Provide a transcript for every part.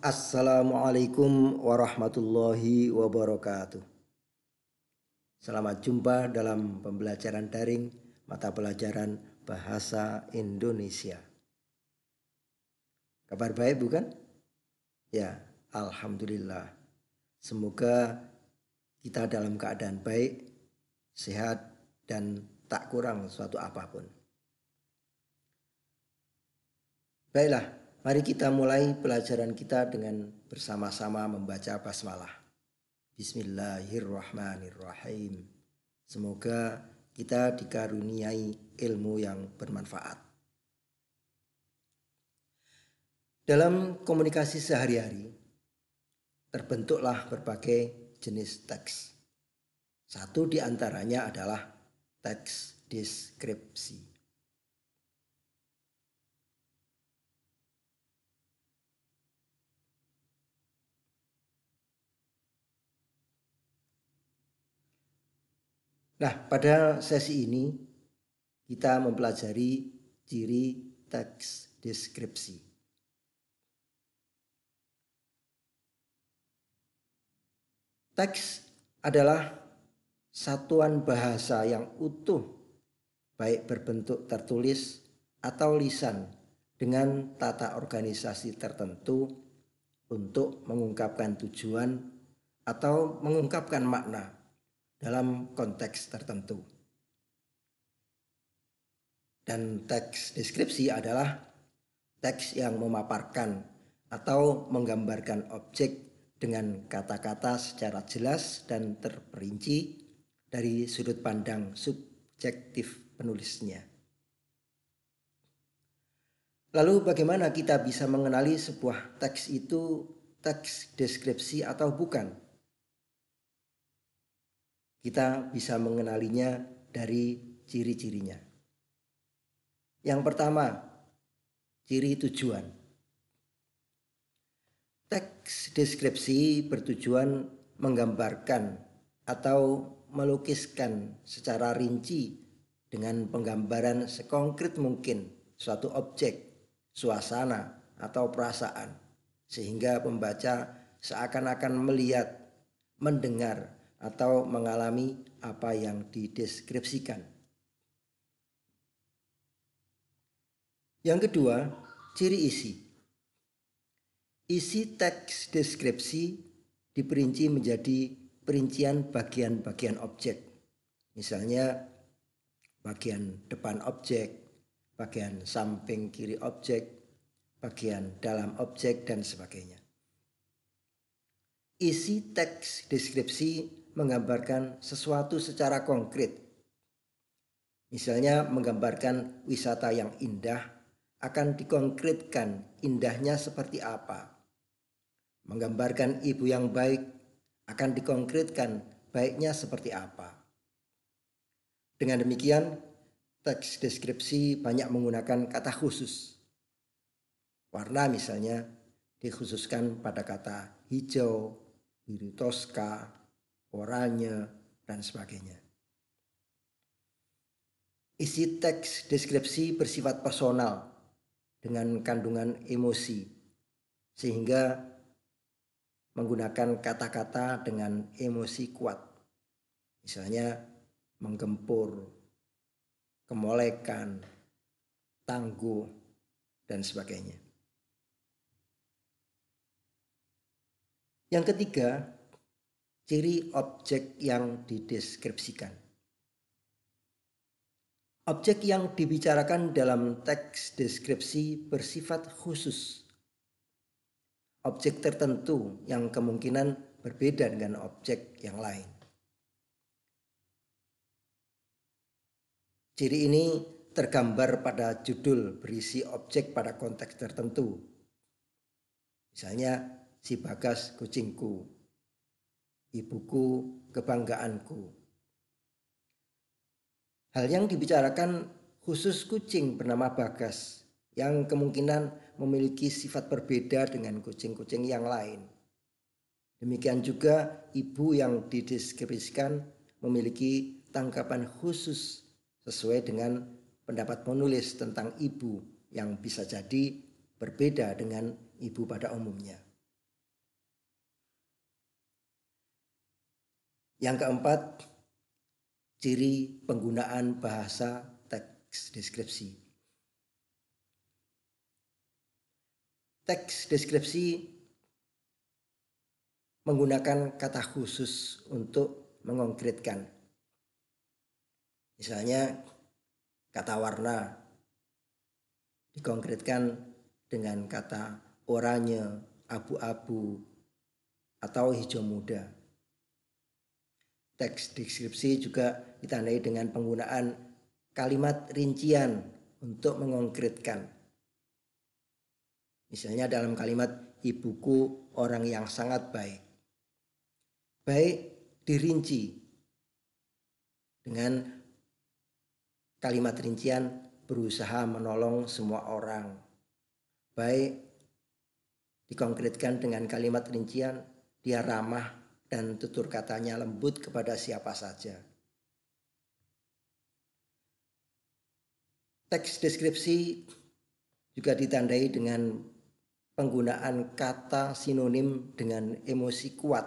Assalamualaikum warahmatullahi wabarakatuh. Selamat jumpa dalam pembelajaran daring mata pelajaran Bahasa Indonesia. Kabar baik bukan? Ya, alhamdulillah. Semoga kita dalam keadaan baik, sehat, dan tak kurang suatu apapun. Baiklah, mari kita mulai pelajaran kita dengan bersama-sama membaca basmalah. Bismillahirrahmanirrahim. Semoga kita dikaruniai ilmu yang bermanfaat. Dalam komunikasi sehari-hari, terbentuklah berbagai jenis teks. Satu di antaranya adalah teks deskripsi. Nah, pada sesi ini kita mempelajari ciri teks deskripsi. Teks adalah satuan bahasa yang utuh, baik berbentuk tertulis atau lisan, dengan tata organisasi tertentu untuk mengungkapkan tujuan atau mengungkapkan makna dalam konteks tertentu. Dan teks deskripsi adalah teks yang memaparkan atau menggambarkan objek dengan kata-kata secara jelas dan terperinci dari sudut pandang subjektif penulisnya. Lalu bagaimana kita bisa mengenali sebuah teks itu teks deskripsi atau bukan? Kita bisa mengenalinya dari ciri-cirinya. Yang pertama, ciri tujuan. Teks deskripsi bertujuan menggambarkan atau melukiskan secara rinci dengan penggambaran sekonkret mungkin suatu objek, suasana, atau perasaan, sehingga pembaca seakan-akan melihat, mendengar, atau mengalami apa yang dideskripsikan. Yang kedua, ciri isi. Isi teks deskripsi diperinci menjadi perincian bagian-bagian objek. Misalnya bagian depan objek, bagian samping kiri objek, bagian dalam objek, dan sebagainya. Isi teks deskripsi menggambarkan sesuatu secara konkret. Misalnya menggambarkan wisata yang indah akan dikonkretkan indahnya seperti apa. Menggambarkan ibu yang baik akan dikonkretkan baiknya seperti apa. Dengan demikian, teks deskripsi banyak menggunakan kata khusus. Warna misalnya dikhususkan pada kata hijau, biru toska, oranye, dan sebagainya. Isi teks deskripsi bersifat personal dengan kandungan emosi, sehingga menggunakan kata-kata dengan emosi kuat. Misalnya menggempur, kemolekan, tangguh, dan sebagainya. Yang ketiga, ciri objek yang dideskripsikan. Objek yang dibicarakan dalam teks deskripsi bersifat khusus. Objek tertentu yang kemungkinan berbeda dengan objek yang lain. Ciri ini tergambar pada judul berisi objek pada konteks tertentu. Misalnya, si Bagas kucingku, ibuku kebanggaanku. Hal yang dibicarakan khusus kucing bernama Bagas yang kemungkinan memiliki sifat berbeda dengan kucing-kucing yang lain. Demikian juga ibu yang dideskripsikan memiliki tanggapan khusus sesuai dengan pendapat penulis tentang ibu yang bisa jadi berbeda dengan ibu pada umumnya. Yang keempat, ciri penggunaan bahasa teks deskripsi. Teks deskripsi menggunakan kata khusus untuk mengkonkretkan. Misalnya kata warna dikonkretkan dengan kata oranye, abu-abu, atau hijau muda. Teks deskripsi juga ditandai dengan penggunaan kalimat rincian untuk mengkonkretkan. Misalnya dalam kalimat ibuku orang yang sangat baik. Baik dirinci dengan kalimat rincian berusaha menolong semua orang. Baik dikonkretkan dengan kalimat rincian dia ramah dan tutur katanya lembut kepada siapa saja. Teks deskripsi juga ditandai dengan penggunaan kata sinonim dengan emosi kuat.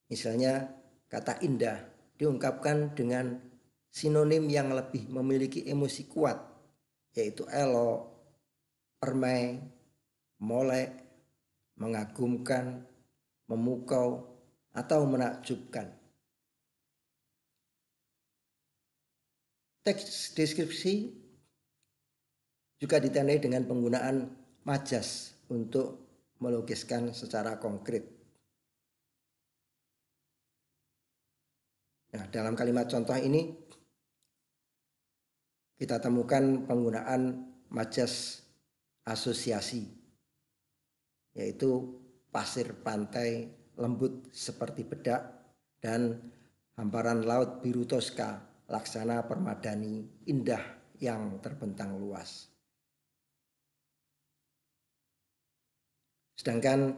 Misalnya kata indah diungkapkan dengan sinonim yang lebih memiliki emosi kuat, yaitu elok, permai, molek, mengagumkan, memukau, atau menakjubkan. Teks deskripsi juga ditandai dengan penggunaan majas untuk melukiskan secara konkret. Nah, dalam kalimat contoh ini kita temukan penggunaan majas asosiasi, yaitu pasir pantai lembut seperti bedak dan hamparan laut biru Toska laksana permadani indah yang terbentang luas. Sedangkan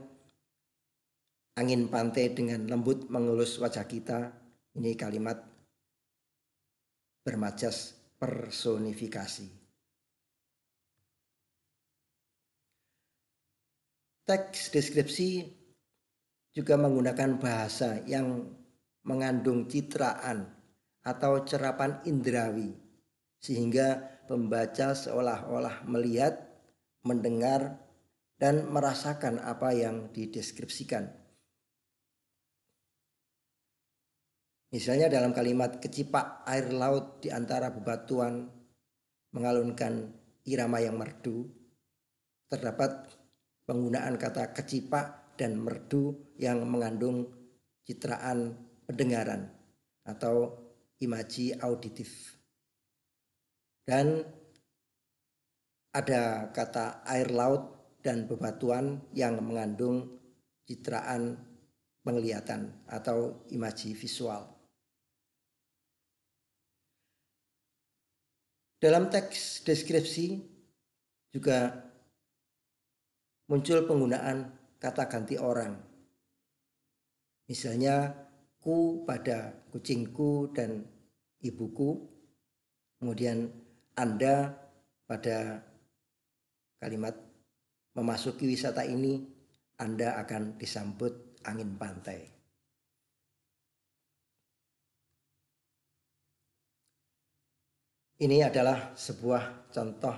angin pantai dengan lembut mengelus wajah kita, ini kalimat bermajas personifikasi. Teks deskripsi juga menggunakan bahasa yang mengandung citraan atau cerapan indrawi, sehingga pembaca seolah-olah melihat, mendengar, dan merasakan apa yang dideskripsikan. Misalnya dalam kalimat kecipak air laut di antara bebatuan mengalunkan irama yang merdu, terdapat penggunaan kata kecipak dan merdu yang mengandung citraan pendengaran atau imaji auditif. Dan ada kata air laut dan bebatuan yang mengandung citraan penglihatan atau imaji visual. Dalam teks deskripsi juga muncul penggunaan kata ganti orang. Misalnya ku pada kucingku dan ibuku, kemudian Anda pada kalimat memasuki wisata ini Anda akan disambut angin pantai. Ini adalah sebuah contoh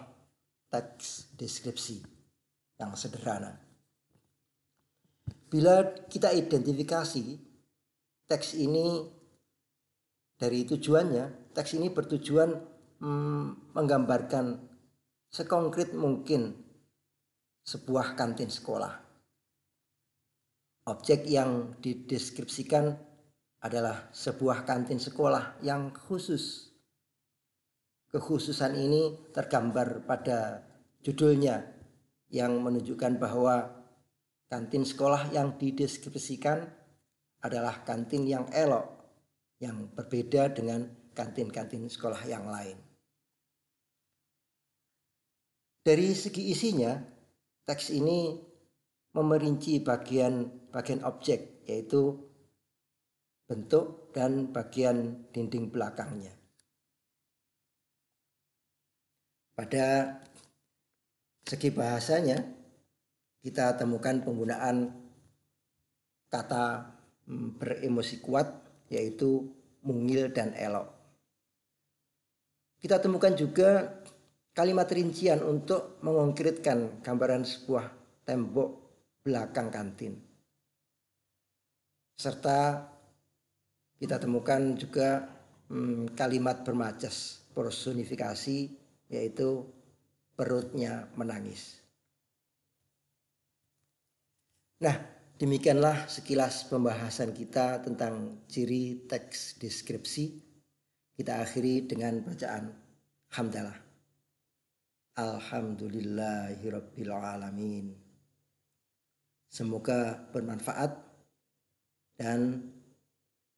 teks deskripsi yang sederhana. Bila kita identifikasi teks ini dari tujuannya, teks ini bertujuan menggambarkan sekonkret mungkin sebuah kantin sekolah. Objek yang dideskripsikan adalah sebuah kantin sekolah yang khusus. Kekhususan ini tergambar pada judulnya yang menunjukkan bahwa kantin sekolah yang dideskripsikan adalah kantin yang elok, yang berbeda dengan kantin-kantin sekolah yang lain. Dari segi isinya, teks ini memerinci bagian objek, yaitu bentuk dan bagian dinding belakangnya. Pada segi bahasanya, kita temukan penggunaan kata beremosi kuat, yaitu mungil dan elok. Kita temukan juga kalimat rincian untuk mengkonkretkan gambaran sebuah tembok belakang kantin. Serta kita temukan juga kalimat bermacas personifikasi, yaitu perutnya menangis. Nah, demikianlah sekilas pembahasan kita tentang ciri teks deskripsi. Kita akhiri dengan bacaan hamdalah. Alhamdulillahirabbil alamin. Semoga bermanfaat dan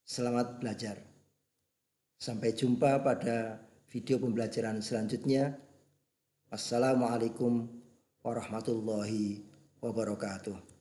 selamat belajar. Sampai jumpa pada video pembelajaran selanjutnya. Wassalamualaikum warahmatullahi wabarakatuh.